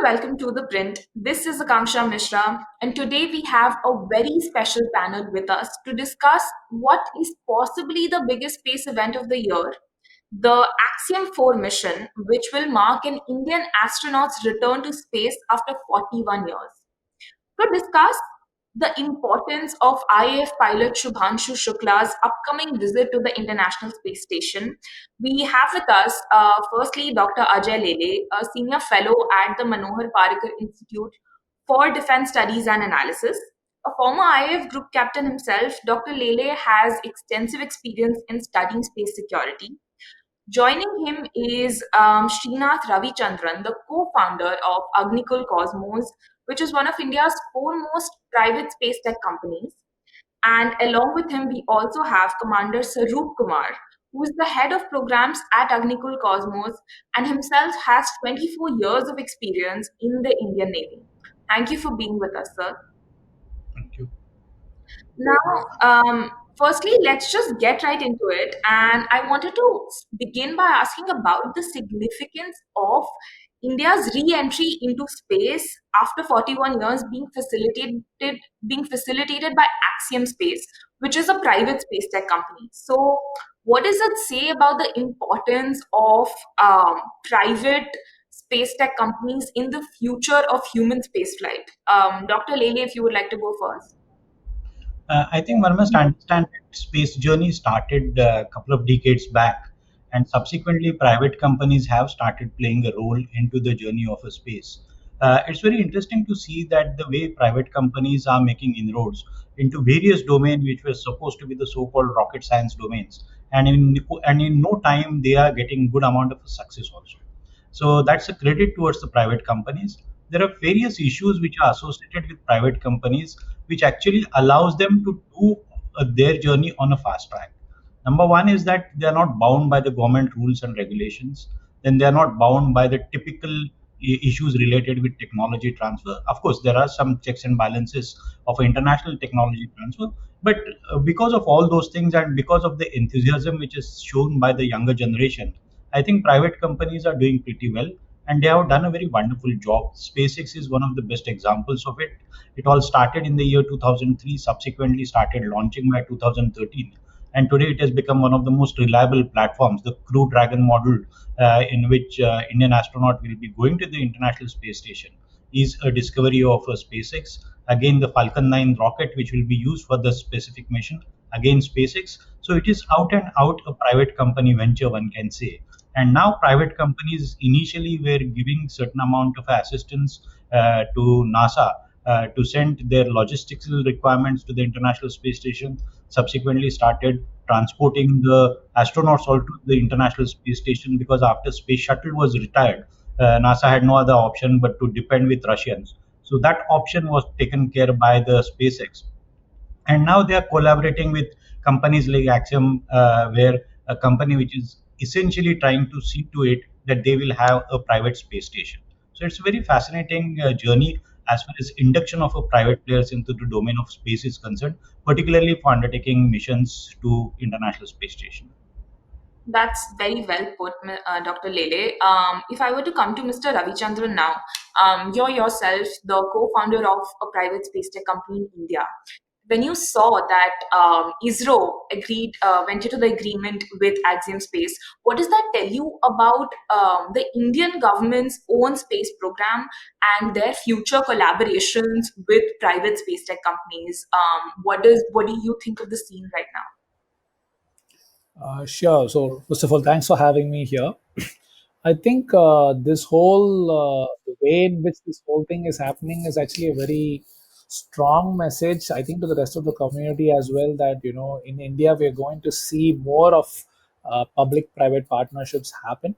welcome to ThePrint. This is Akanksha Mishra, and today we have a very special panel with us to discuss what is possibly the biggest space event of the year, the Axiom-4 mission, which will mark an Indian astronaut's return to space after 41 years. To discuss the importance of IAF pilot Shubhanshu Shukla's upcoming visit to the International Space Station, we have with us, firstly, Dr. Ajay Lele, a senior fellow at the Manohar Parikar Institute for Defense Studies and Analysis. A former IAF group captain himself, Dr. Lele has extensive experience in studying space security. Joining him is Srinath Ravichandran, the co-founder of Agnikul Cosmos, which is one of India's foremost private space tech companies. And along with him, we also have Commander Sarup Kumar, who is the head of programs at Agnikul Cosmos and himself has 24 years of experience in the Indian Navy. Thank you for being with us, sir. Thank you. Now, firstly, let's just get right into it. And I wanted to begin by asking about the significance of India's re-entry into space after 41 years being facilitated by Axiom Space, which is a private space tech company. So, what does it say about the importance of private space tech companies in the future of human spaceflight? Dr. Lele, if you would like to go first. I think one must understand that space journey started a couple of decades back, and subsequently, private companies have started playing a role into the journey of a space. It's very interesting to see that the way private companies are making inroads into various domains which were supposed to be the so-called rocket science domains, and in no time they are getting good amount of success also. So that's a credit towards the private companies. There are various issues which are associated with private companies, which actually allows them to do their journey on a fast track. Number one is that they are not bound by the government rules and regulations. Then they are not bound by the typical issues related with technology transfer. Of course, there are some checks and balances of international technology transfer, but because of all those things and because of the enthusiasm which is shown by the younger generation, I think private companies are doing pretty well and they have done a very wonderful job. SpaceX is one of the best examples of it. It all started in the year 2003, subsequently started launching by 2013. And today it has become one of the most reliable platforms. The Crew Dragon model, in which Indian astronaut will be going to the International Space Station, is a discovery of SpaceX. Again, the Falcon 9 rocket, which will be used for the specific mission, again SpaceX. So it is out and out a private company venture, one can say. And now private companies initially were giving certain amount of assistance to NASA to send their logistical requirements to the International Space Station, subsequently started transporting the astronauts all to the International Space Station, because after Space Shuttle was retired, NASA had no other option but to depend with Russians. So that option was taken care by the SpaceX, and now they are collaborating with companies like Axiom, where a company which is essentially trying to see to it that they will have a private space station. So it's a very fascinating journey as far as induction of a private players into the domain of space is concerned, particularly for undertaking missions to International Space Station. That's very well put, Dr. Lele. If I were to come to Mr. Ravichandran now, you're yourself the co-founder of a private space tech company in India. When you saw that ISRO went into the agreement with Axiom Space, what does that tell you about the Indian government's own space program and their future collaborations with private space tech companies? What do you think of the scene right now? Sure. So, first of all, thanks for having me here. I think this whole the way in which this whole thing is happening is actually a very strong message. I think to the rest of the community as well, that in India we are going to see more of public-private partnerships happen,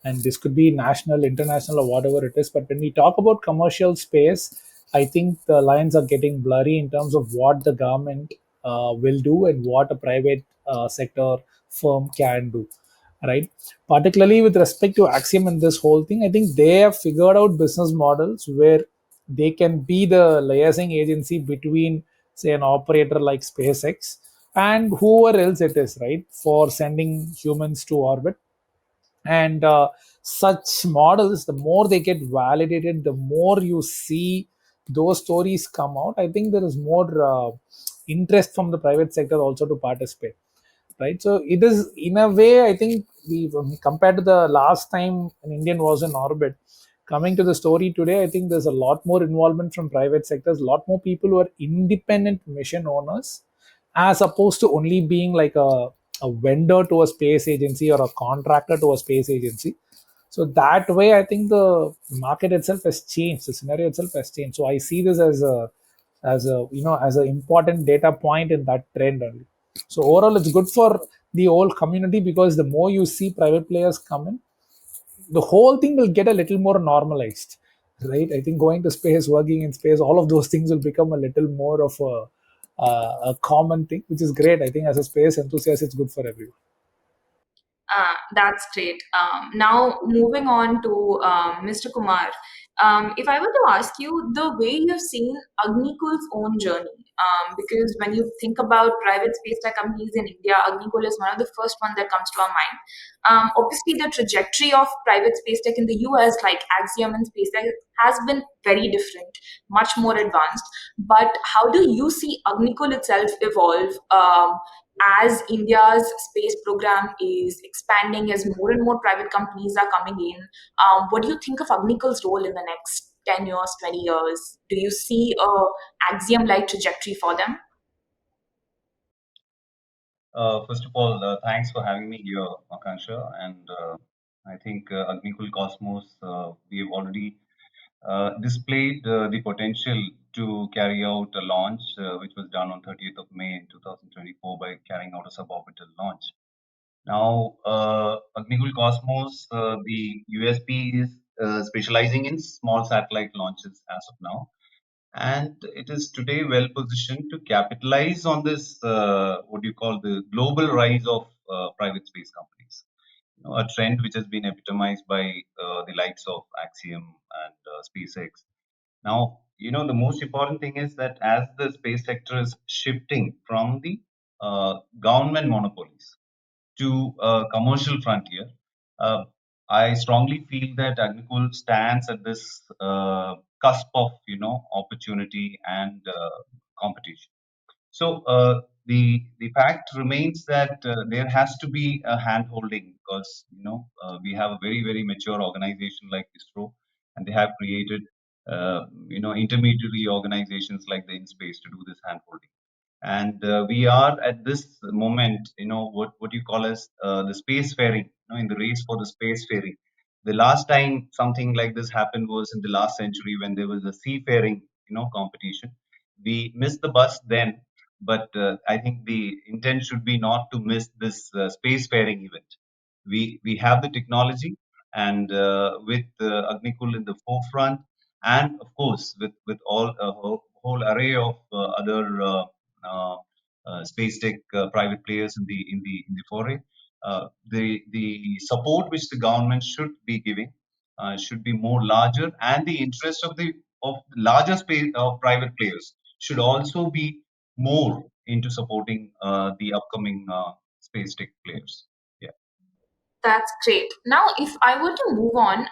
and this could be national, international, or whatever it is. But when we talk about commercial space, I think the lines are getting blurry in terms of what the government will do and what a private sector firm can do, right? Particularly with respect to Axiom and this whole thing, I think they have figured out business models where they can be the liaising agency between, say, an operator like SpaceX and whoever else it is, right, for sending humans to orbit. And such models, the more they get validated, the more you see those stories come out. I think there is more interest from the private sector also to participate, right? So it is, in a way, I think compared to the last time an Indian was in orbit, coming to the story today, I think there's a lot more involvement from private sectors, a lot more people who are independent mission owners, as opposed to only being like a vendor to a space agency or a contractor to a space agency. So that way, I think the market itself has changed. The scenario itself has changed. So I see this as a as an important data point in that trend only. So overall, it's good for the whole community, because the more you see private players come in, the whole thing will get a little more normalized, right? I think going to space, working in space, all of those things will become a little more of a common thing, which is great. I think as a space enthusiast, it's good for everyone. That's great. Now, moving on to Mr. Kumar, if I were to ask you the way you've seen Agnikul's own journey, because when you think about private space tech companies in India, Agnikul is one of the first ones that comes to our mind. Obviously, the trajectory of private space tech in the US, like Axiom and SpaceX, has been very different, much more advanced. But how do you see Agnikul itself evolve? As India's space program is expanding, as more and more private companies are coming in, what do you think of Agnikul's role in the next 10 years, 20 years? Do you see a Axiom like trajectory for them? First of all, thanks for having me here, Akanksha. And I think Agnikul Cosmos, we have already displayed the potential to carry out a launch, which was done on 30th of May in 2024 by carrying out a suborbital launch. Now, Agnikul Cosmos, the USP is specializing in small satellite launches as of now, and it is today well positioned to capitalize on this what do you call the global rise of private space companies, a trend which has been epitomized by the likes of Axiom and SpaceX. Now, the most important thing is that as the space sector is shifting from the government monopolies to a commercial frontier, uh, I strongly feel that Agnikul stands at this cusp of opportunity and competition. So the fact remains that there has to be a hand holding, because we have a very mature organization like ISRO, and they have created intermediary organizations like the InSpace to do this hand holding. And we are at this moment, what you call as the space faring, in the race for the space faring. The last time something like this happened was in the last century, when there was a seafaring competition. We missed the bus then, but I think the intent should be not to miss this space faring event. We have the technology, and with Agnikul in the forefront, and of course with all a whole array of other uh, space tech private players in the foray. The support which the government should be giving should be more larger, and the interest of larger space of private players should also be more into supporting the upcoming space tech players. Yeah. That's great. Now, if I were to move on,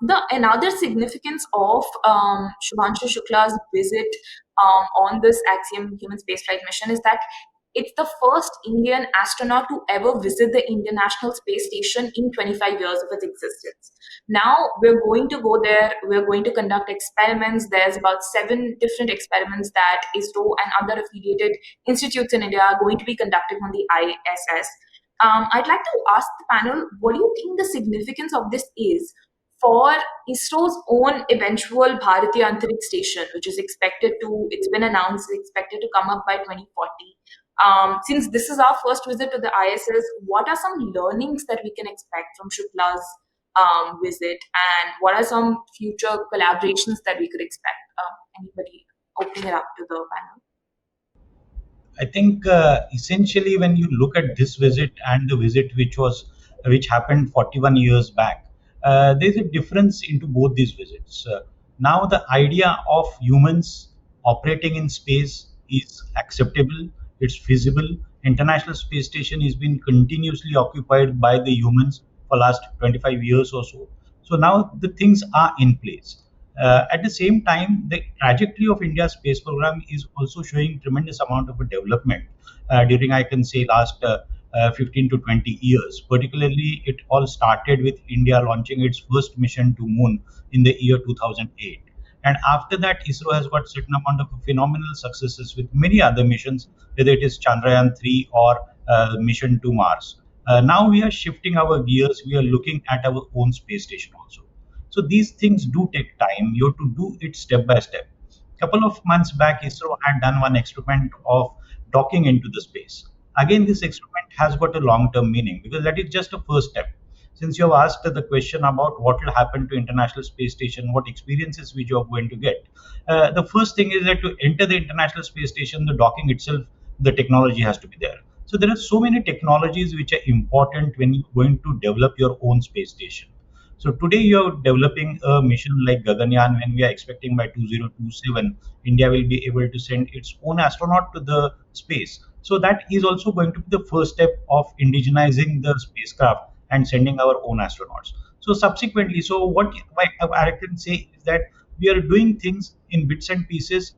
the another significance of Shubhanshu Shukla's visit on this Axiom human spaceflight mission is that it's the first Indian astronaut to ever visit the International Space Station in 25 years of its existence. Now, we're going to go there, we're going to conduct experiments. There's about 7 different experiments that ISRO and other affiliated institutes in India are going to be conducting on the ISS. I'd like to ask the panel, what do you think the significance of this is for ISRO's own eventual Bharatiya Antariksh Station, which is expected to, it's been announced, it's expected to come up by 2040. Since this is our first visit to the ISS, what are some learnings that we can expect from Shukla's visit, and what are some future collaborations that we could expect? Anybody opening it up to the panel? I think essentially when you look at this visit and the visit which happened 41 years back, there's a difference into both these visits. Now the idea of humans operating in space is acceptable, it's feasible. International Space Station is being continuously occupied by the humans for last 25 years or so. So now the things are in place. At the same time, the trajectory of India's space program is also showing tremendous amount of a development during, I can say, last 15 to 20 years. Particularly, it all started with India launching its first mission to moon in the year 2008. And after that, ISRO has got certain amount of phenomenal successes with many other missions, whether it is Chandrayaan 3 or mission to Mars. Now we are shifting our gears. We are looking at our own space station also. So these things do take time. You have to do it step by step. Couple of months back, ISRO had done one experiment of docking into the space. Again, this experiment has got a long-term meaning because that is just a first step. Since you have asked the question about what will happen to International Space Station, what experiences which you are going to get, the first thing is that to enter the International Space Station, the docking itself, the technology has to be there. So there are so many technologies which are important when you're going to develop your own space station. So today you're developing a mission like Gaganyaan. When we are expecting by 2027, India will be able to send its own astronaut to the space. So that is also going to be the first step of indigenizing the spacecraft and sending our own astronauts. So subsequently, so what I can say is that we are doing things in bits and pieces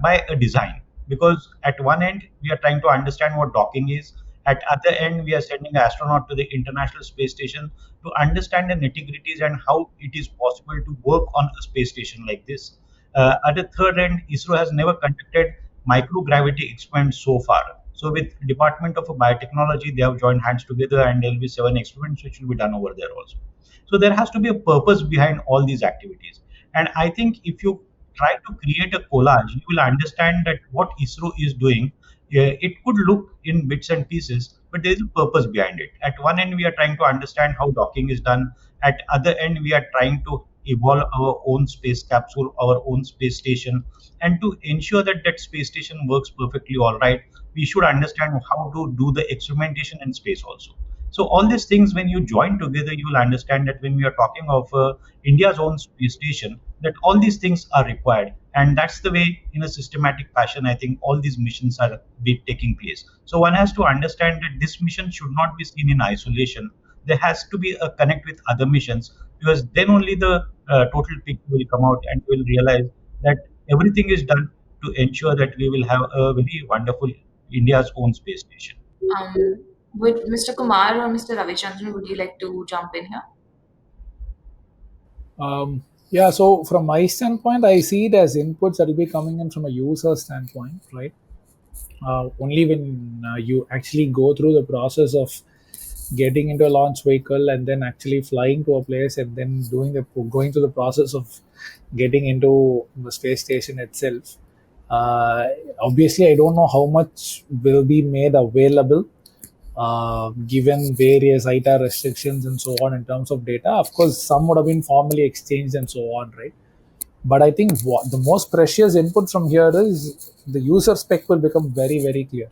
by a design. Because at one end we are trying to understand what docking is. At other end, we are sending an astronaut to the International Space Station to understand the nitty-gritties and how it is possible to work on a space station like this. At the third end, ISRO has never conducted microgravity experiments so far. So with Department of Biotechnology, they have joined hands together, and there will be 7 experiments which will be done over there also. So there has to be a purpose behind all these activities. And I think if you try to create a collage, you will understand that what ISRO is doing, it could look in bits and pieces, but there is a purpose behind it. At one end, we are trying to understand how docking is done. At other end, we are trying to evolve our own space capsule, our own space station, and to ensure that that space station works perfectly all right, we should understand how to do the experimentation in space also. So all these things, when you join together, you will understand that when we are talking of India's own space station, that all these things are required, and that's the way, in a systematic fashion, I think all these missions are be taking place. So one has to understand that this mission should not be seen in isolation. There has to be a connect with other missions, because then only the total picture will come out, and we'll realize that everything is done to ensure that we will have a very wonderful India's own space station. Um, would Mr. Kumar or Mr. Ravichandran, would you like to jump in here? Yeah, so from my standpoint, I see it as inputs that will be coming in from a user standpoint, right? Only when you actually go through the process of getting into a launch vehicle and then actually flying to a place and then going through the process of getting into the space station itself. Uh, Obviously, I don't know how much will be made available given various ITAR restrictions and so on in terms of data. Of course, some would have been formally exchanged and so on, right? But I think what the most precious input from here is the user spec will become very, very clear.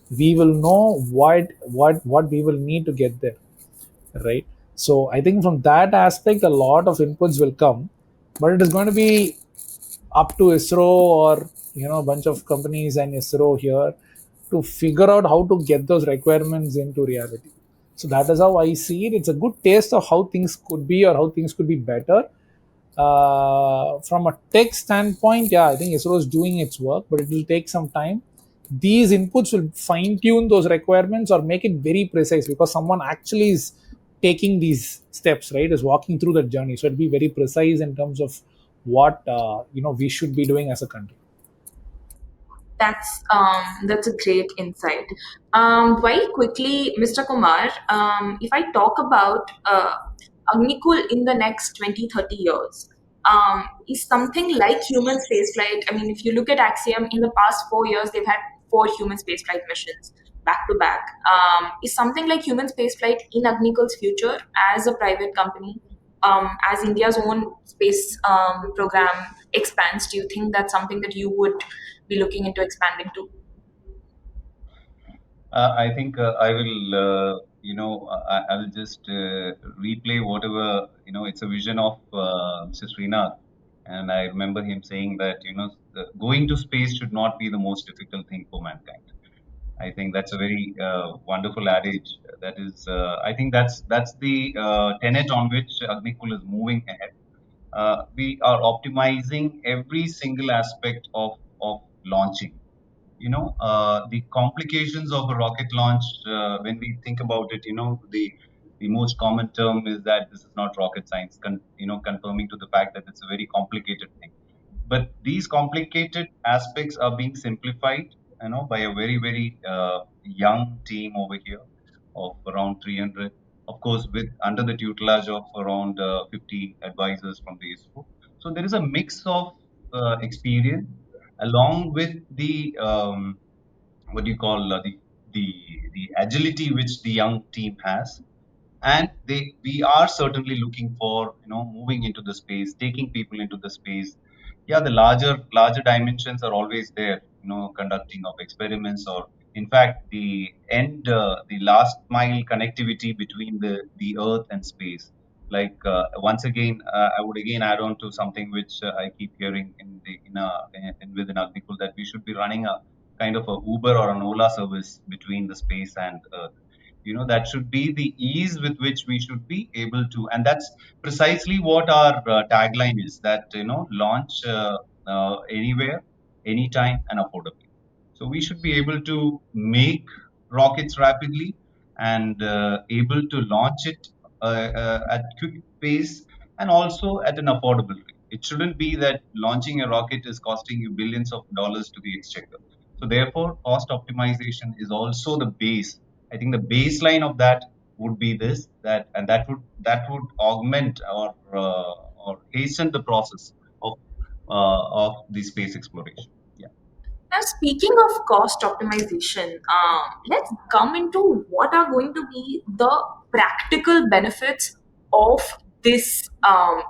We will know what we will need to get there, right? So I think from that aspect, a lot of inputs will come, but it is going to be up to ISRO or a bunch of companies and ISRO here to figure out how to get those requirements into reality. So that is how I see it. It's a good taste of how things could be or how things could be better. From a tech standpoint, yeah, I think ISRO is doing its work, but it will take some time. These inputs will fine tune those requirements or make it very precise because someone actually is taking these steps, right? Is walking through that journey. So it'll be very precise in terms of what we should be doing as a country. That's a great insight. Very quickly, Mr. Kumar, if I talk about Agnikul in the next 20, 30 years, is something like human spaceflight. I mean, if you look at Axiom, in the past 4 years, they've had 4 human spaceflight missions back to back. Is something like human spaceflight in Agnikul's future as a private company, as India's own space program expands? Do you think that's something that you would be looking into expanding to? I think I will, I will just replay whatever, it's a vision of Mr. Srinath. And I remember him saying that, going to space should not be the most difficult thing for mankind. I think that's a very wonderful adage. That is, I think that's the tenet on which Agnikul is moving ahead. We are optimizing every single aspect of launching. The complications of a rocket launch, when we think about it, the most common term is that this is not rocket science, confirming to the fact that it's a very complicated thing. But these complicated aspects are being simplified, by a very, very young team over here of around 300, of course, with under the tutelage of around 50 advisors from the ISRO. So there is a mix of experience along with the what do you call the the agility which the young team has, and we are certainly looking for moving into the space, taking people into the space. Yeah, the larger dimensions are always there, conducting of experiments, or in fact the last mile connectivity between the earth and space. Like once again, I would again add on to something which I keep hearing within Agnikul, that we should be running a kind of a Uber or an Ola service between the space and earth. That should be the ease with which we should be able to, and that's precisely what our tagline is, that launch anywhere, anytime, and affordably. So we should be able to make rockets rapidly and able to launch it at quick pace, and also at an affordable rate. It shouldn't be that launching a rocket is costing you billions of dollars to the exchequer. So therefore, cost optimization is also the base. I think the baseline of that would be this, and that would augment or hasten the process of the space exploration. Yeah. Now, speaking of cost optimization, let's come into what are going to be the practical benefits of this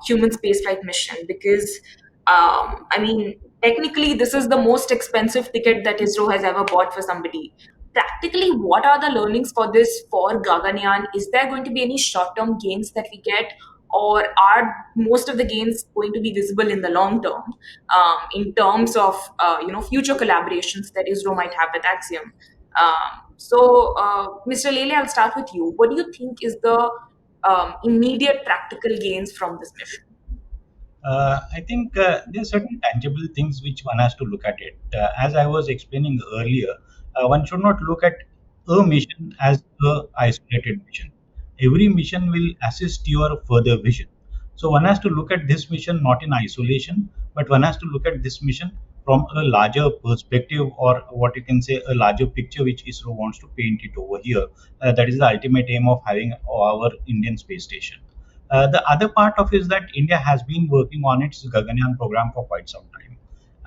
human spaceflight mission. Because, I mean, technically, this is the most expensive ticket that ISRO has ever bought for somebody. Practically, what are the learnings for this for Gaganyaan? Is there going to be any short term gains that we get? Or are most of the gains going to be visible in the long term, in terms of future collaborations that ISRO might have with Axiom? Mr. Lele, I'll start with you. What do you think is the immediate practical gains from this mission? I think there are certain tangible things which one has to look at it. As I was explaining earlier, one should not look at a mission as a isolated mission. Every mission will assist your further vision. So one has to look at this mission not in isolation, but one has to look at this mission from a larger perspective, or what you can say, a larger picture which ISRO wants to paint it over here. That is the ultimate aim of having our Indian space station. The other part of is that India has been working on its Gaganyaan program for quite some time.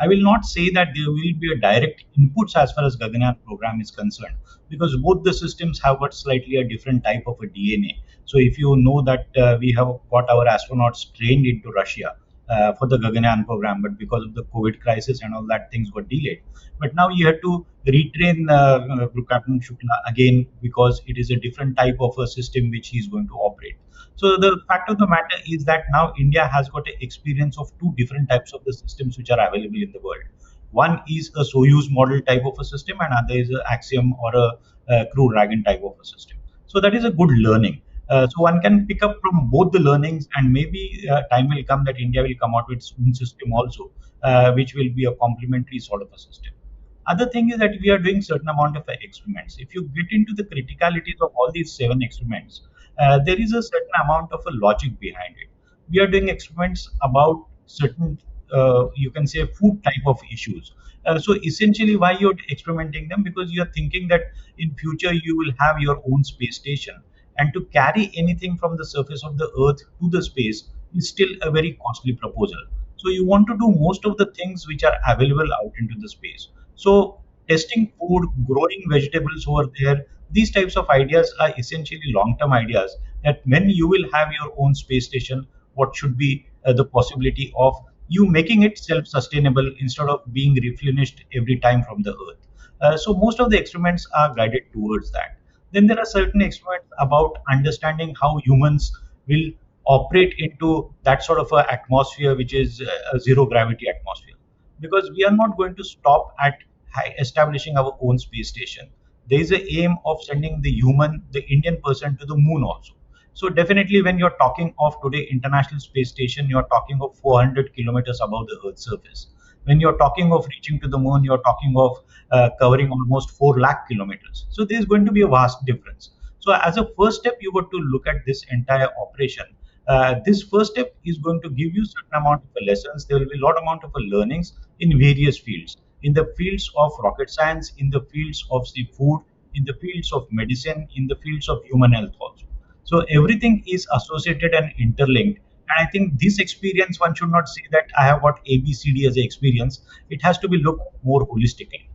I will not say that there will be a direct inputs as far as Gaganyaan program is concerned, because both the systems have got slightly a different type of a DNA. So if you know that we have got our astronauts trained into Russia for the Gaganyaan program, but because of the COVID crisis and all that, things got delayed. But now you have to retrain Captain Shukla again, because it is a different type of a system which he is going to operate. So the fact of the matter is that now India has got an experience of two different types of the systems which are available in the world. One is a Soyuz model type of a system, and other is an Axiom or a Crew Dragon type of a system. So that is a good learning. So one can pick up from both the learnings, and maybe time will come that India will come out with its own system also, which will be a complementary sort of a system. Other thing is that we are doing certain amount of experiments. If you get into the criticalities of all these seven experiments, there is a certain amount of a logic behind it. We are doing experiments about certain, you can say, food type of issues. So essentially, why you're experimenting them? Because you are thinking that in future you will have your own space station, and to carry anything from the surface of the Earth to the space is still a very costly proposal. So you want to do most of the things which are available out into the space. So testing food, growing vegetables over there, these types of ideas are essentially long-term ideas, that when you will have your own space station, what should be the possibility of you making it self-sustainable instead of being replenished every time from the Earth. So most of the experiments are guided towards that. Then there are certain experiments about understanding how humans will operate into that sort of a atmosphere which is a zero gravity atmosphere, because we are not going to stop at establishing our own space station. there is a aim of sending the human, the Indian person, to the moon also. So definitely, when you're talking of today International Space Station, you're talking of 400 kilometers above the Earth's surface. When you're talking of reaching to the moon, you're talking of covering almost 4 lakh kilometers. So there's going to be a vast difference. So as a first step, you got to look at this entire operation. This first step is going to give you certain amount of lessons. There will be a lot amount of learnings in various fields, in the fields of rocket science, in the fields of the food, in the fields of medicine, in the fields of human health also. So everything is associated and interlinked. And I think this experience, one should not say that I have got ABCD as an experience. It has to be looked more holistically.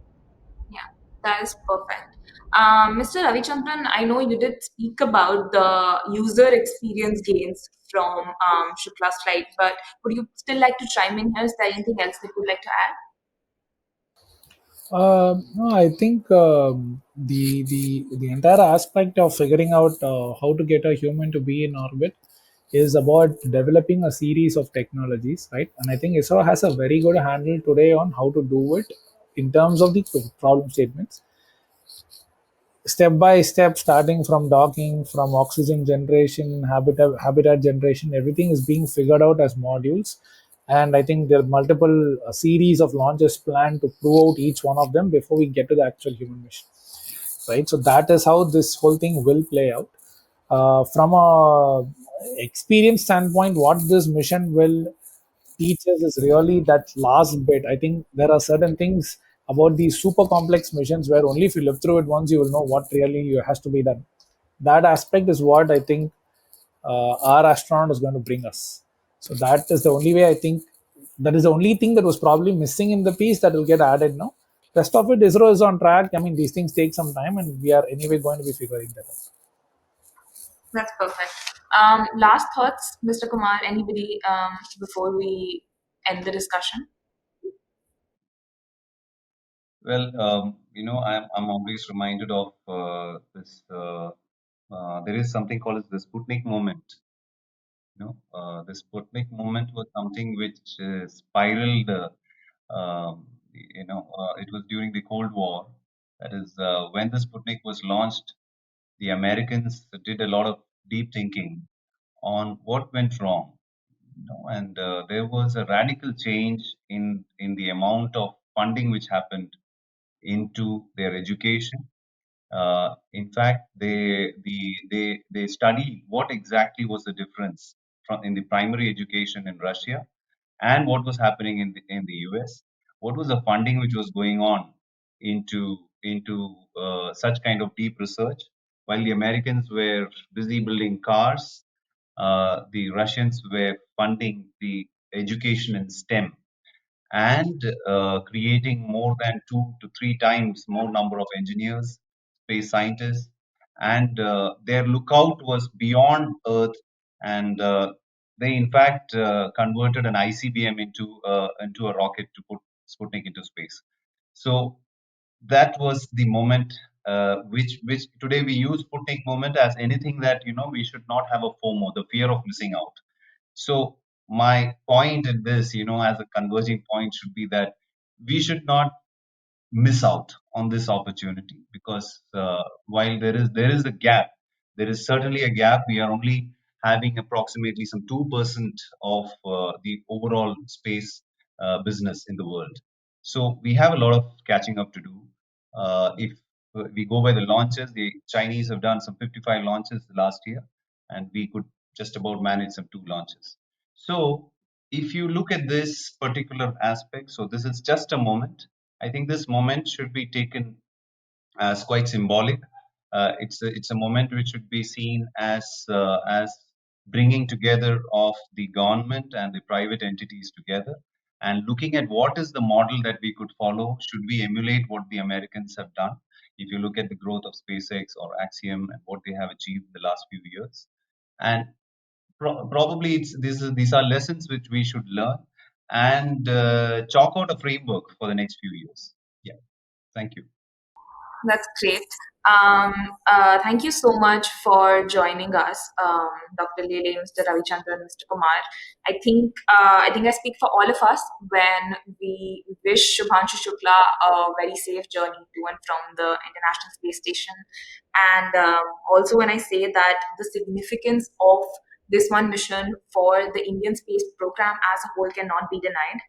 Yeah, that is perfect. Mr. Ravichandran, I know you did speak about the user experience gains from Shukla's flight, but would you still like to chime in here? Is there anything else that you would like to add? No, I think the entire aspect of figuring out how to get a human to be in orbit is about developing a series of technologies, right? And I think ISRO has a very good handle today on how to do it in terms of the problem statements, step by step, starting from docking, from oxygen generation, habitat generation. Everything is being figured out as modules, and I think there are multiple series of launches planned to prove out each one of them before we get to the actual human mission, right? So that is how this whole thing will play out. From a experience standpoint, what this mission will teach us is really that last bit. I think there are certain things about these super complex missions where only if you live through it once you will know what really has to be done. That aspect is what I think our astronaut is going to bring us. So that is the only way I think. That is the only thing that was probably missing in the piece that will get added now. Rest of it, ISRO is on track. I mean, these things take some time, and we are anyway going to be figuring that out. That's perfect. Last thoughts, Mr. Kumar, anybody before we end the discussion? Well, I'm always reminded of this. There is something called as the Sputnik moment. The Sputnik moment was something which spiraled. It was during the Cold War. That is when the Sputnik was launched. The Americans did a lot of deep thinking on what went wrong. And there was a radical change in the amount of funding which happened into their education. In fact, they studied what exactly was the difference from in the primary education in Russia and what was happening in the US. What was the funding which was going on into such kind of deep research, while the Americans were busy building cars, the Russians were funding the education in STEM and creating more than 2 to 3 times more number of engineers, space scientists, and their lookout was beyond Earth, and they in fact converted an ICBM into a rocket to put Sputnik into space. So that was the moment which today we use Sputnik moment as anything that we should not have a FOMO, the fear of missing out. So my point in this, as a converging point should be that we should not miss out on this opportunity because while there is a gap, there is certainly a gap. We are only having approximately some 2% of the overall space business in the world. So we have a lot of catching up to do. If we go by the launches, the Chinese have done some 55 launches last year, and we could just about manage some 2 launches. So if you look at this particular aspect, so this is just a moment. I think this moment should be taken as quite symbolic. It's a moment which should be seen as bringing together of the government and the private entities together, and looking at what is the model that we could follow. Should we emulate what the Americans have done? If you look at the growth of SpaceX or Axiom and what they have achieved in the last few years, and probably these are lessons which we should learn and chalk out a framework for the next few years. Yeah, thank you. That's great. Thank you so much for joining us, Dr. Lele, Mr. Ravichandran, Mr. Kumar. I think I speak for all of us when we wish Shubhanshu Shukla a very safe journey to and from the International Space Station, and also when I say that the significance of this one mission for the Indian space program as a whole cannot be denied.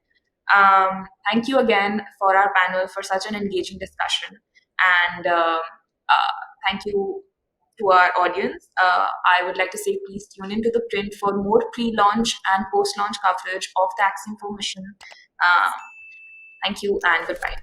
Thank you again for our panel for such an engaging discussion. And thank you to our audience. I would like to say please tune into the print for more pre-launch and post-launch coverage of the Axiom-4 mission. Uh, Thank you and goodbye.